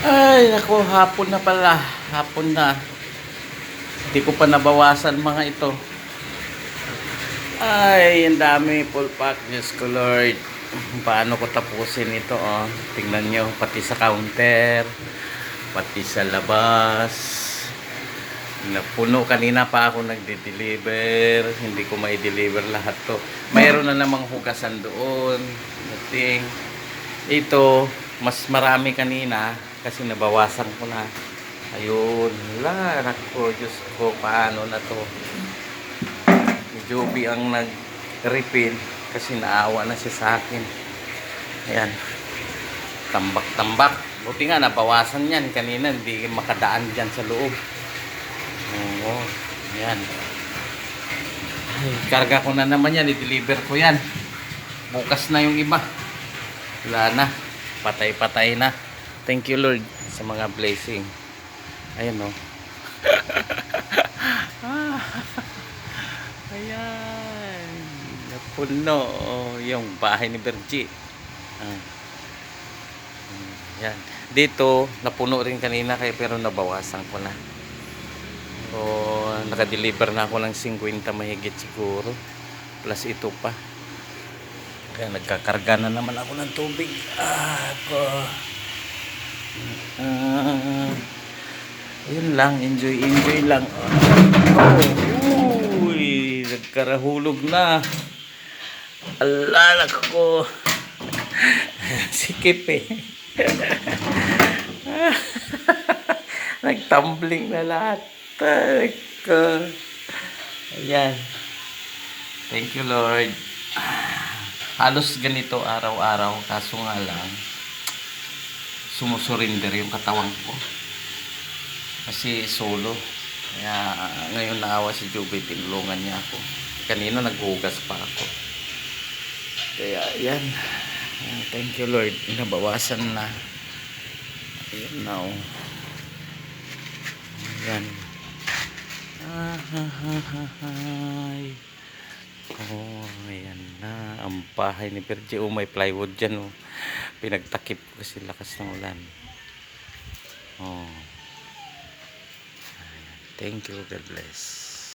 Ay, naku, hapon na pala. Hapon na. Hindi ko pa nabawasan mga ito. Ay, ang dami. Full pack. Diyos ko, Lord. Paano ko tapusin ito, oh. Tingnan nyo, pati sa counter, pati sa labas. Napuno. Kanina pa ako nagde-deliver. Hindi ko mai-deliver lahat to. Mayroon na namang hugasan doon. Nothing. Ito, mas marami kanina kasi nabawasan ko na. Ayun, la, nako, Diyos ko, paano na to? Si Joby ang nag-refill kasi naawa na siya sa akin. Ayan, tambak-tambak. Buti nga, nabawasan yan. Kanina, hindi makadaan dyan sa loob. Oo, ayan. Ay, karga ko na naman yan, i-deliver ko yan. Bukas na yung iba. Wala na, patay-patay na. Thank you, Lord, sa mga blessing. Ayan, oh. Ayan, napuno, oh, yung bahay ni Bergie. Ayan, dito napuno rin kanina kaya, pero nabawasan ko na. So nakadeliver na ako ng 50 mahigit siguro, plus ito pa. Kaya nagkakarga na naman ako ng tubig. Yun lang, enjoy lang. Uy, nagkarahulog na. Alala ko. Sikip eh. Nagtumbling na lahat. Ayan. Thank you, Lord. Halos ganito araw-araw, kaso nga lang sumusurinder yung katawan ko kasi solo. Kaya ngayon naawa si Joby, tinulungan niya ako. Kanina naghugas pa ako. Kaya yan, thank you, Lord, nabawasan na. Ayun na, oh. Yan. Oh, ayan na ang bahay ni Bergie. Oh, may plywood dyan, oh. Pinagtakip ko kasi lakas ng ulan. Oh, thank you, God bless.